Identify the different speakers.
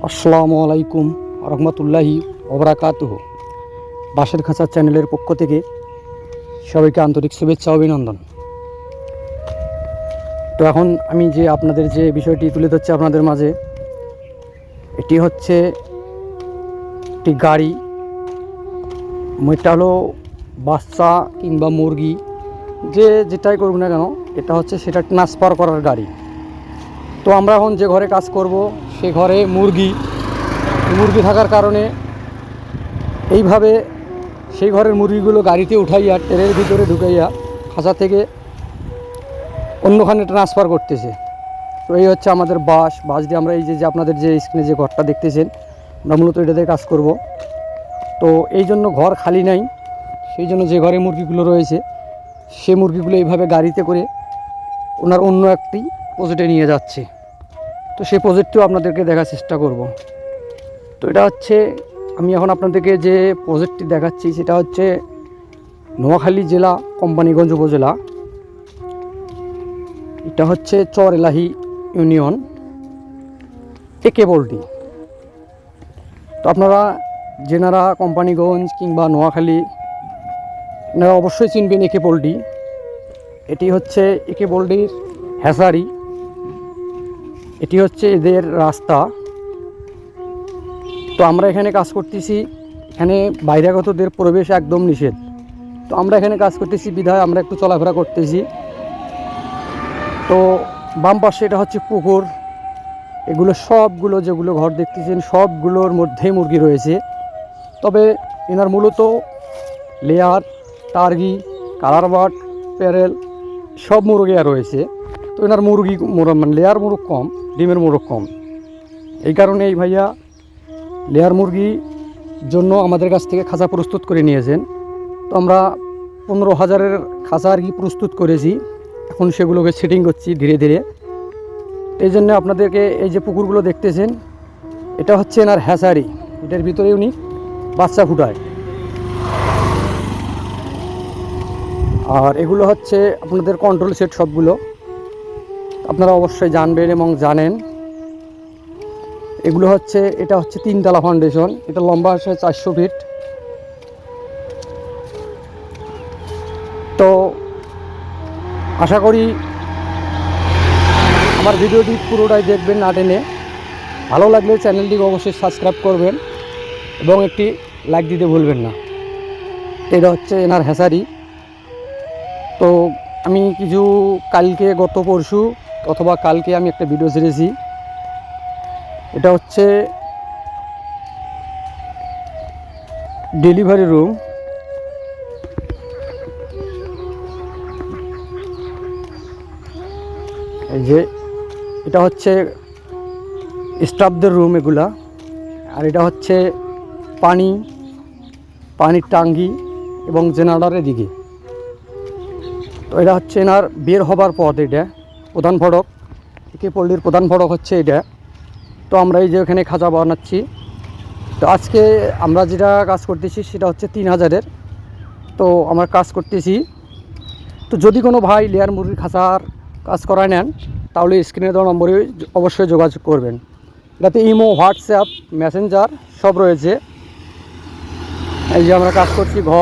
Speaker 1: আসসালামু আলাইকুম রহমতুল্লাহি ওবরাকাতুহু। বাঁশের খাঁচা চ্যানেলের পক্ষ থেকে সবাইকে আন্তরিক শুভেচ্ছা অভিনন্দন। তো এখন আমি যে আপনাদের যে বিষয়টি তুলে ধরছি আপনাদের মাঝে, এটি হচ্ছে একটি গাড়ি। এটা হলো বাচ্চা কিংবা মুরগি যে যেটাই করুক না কেন, এটা হচ্ছে সেটা ট্রান্সফার করার গাড়ি। তো আমরা এখন যে ঘরে কাজ করব সে ঘরে মুরগি থাকার কারণে এইভাবে সেই ঘরের মুরগিগুলো গাড়িতে উঠাইয়া ট্রেনের ভিতরে ঢুকাইয়া খাঁচা থেকে অন্যখানে ট্রান্সফার করতেছে। তো এই হচ্ছে আমাদের বাঁশ দিয়ে আমরা এই যে আপনাদের যে স্ক্রিনে যে ঘরটা দেখতেছেন, আমরা মূলত এটাতে কাজ করব। তো এই জন্য ঘর খালি নাই, সেই জন্য যে ঘরে মুরগিগুলো রয়েছে সে মুরগিগুলো এইভাবে গাড়িতে করে ওনার অন্য একটি প্রজেক্টে নিয়ে যাচ্ছে। তো সেই প্রজেক্টটিও আপনাদেরকে দেখার চেষ্টা করব। তো এটা হচ্ছে আমি এখন আপনাদেরকে যে প্রজেক্টটি দেখাচ্ছি সেটা হচ্ছে নোয়াখালী জেলা কোম্পানীগঞ্জ উপজেলা। এটা হচ্ছে চর এলাহি ইউনিয়ন একে পোল্ট্রি। তো আপনারা যেনারা কোম্পানীগঞ্জ কিংবা নোয়াখালী এনারা অবশ্যই চিনবেন একে পোল্ট্রি। এটি হচ্ছে একে পোল্ট্রির হ্যাচারি, এটি হচ্ছে এদের রাস্তা। তো আমরা এখানে কাজ করতেছি, এখানে বহিরাগতদের প্রবেশ একদম নিষেধ। তো আমরা এখানে কাজ করতেছি বিধায় আমরা একটু চলাফেরা করতেছি। তো বাম পাশে এটা হচ্ছে পুকুর। এগুলো সবগুলো যেগুলো ঘর দেখতেছেন সবগুলোর মধ্যেই মুরগি রয়েছে। তবে এনার মূলত লেয়ার, টার্গি, কালার বার্ড, প্যারেল সব মুরগি রয়েছে। তো এনার মুরগি মানে লেয়ার মুরগ কম, ডিমের মুরগ কম। এই কারণে এই ভাইয়া লেয়ার মুরগির জন্য আমাদের কাছ থেকে খাঁচা প্রস্তুত করে নিয়েছেন। তো আমরা 15,000-এর খাঁচা আর কি প্রস্তুত করেছি, এখন সেগুলোকে সেটিং করছি ধীরে ধীরে। এই জন্য আপনাদেরকে এই যে পুকুরগুলো দেখতেছেন এটা হচ্ছে এনার হ্যাচারি, এটার ভিতরে উনি বাচ্চা ফুটায়। আর এগুলো হচ্ছে আপনাদের কন্ট্রোল সেট সবগুলো, আপনারা অবশ্যই জানবেন এবং জানেন। এগুলো হচ্ছে এটা হচ্ছে 3তলা ফাউন্ডেশন, এটা লম্বা আছে 400 ফিট। তো আশা করি আমার ভিডিওটি পুরোটাই দেখবেন না টেনে। ভালো লাগলে চ্যানেলটিকে অবশ্যই সাবস্ক্রাইব করবেন এবং একটি লাইক দিতে ভুলবেন না। এটা হচ্ছে এনার হ্যাচারি। তো আমি কিছু গত পরশু অথবা কালকে আমি একটা ভিডিও ছেড়েছি। এটা হচ্ছে ডেলিভারি রুম। এই যে এটা হচ্ছে স্টাফদের রুম এগুলা। আর এটা হচ্ছে পানির টাঙ্গি এবং জেনারেটরের দিকে। তো এটা হচ্ছে এনার বের হবার পথ, এটা প্রধান ফটক, একে পল্লীর প্রধান ফটক হচ্ছে এটা। তো আমরা এই যে এখানে খাঁচা বানাচ্ছি। তো আজকে আমরা যেটা কাজ করতেছি সেটা হচ্ছে 3000-এর। তো আমরা কাজ করতেছি। তো যদি কোনো ভাই লেয়ার মুরগির খাঁচার কাজ করায় নেন তাহলে স্ক্রিনে দেওয়া নম্বরে অবশ্যই যোগাযোগ করবেন। এটাতে ইমো, হোয়াটসঅ্যাপ, মেসেঞ্জার সব রয়েছে। এই যে আমরা কাজ করছি ঘর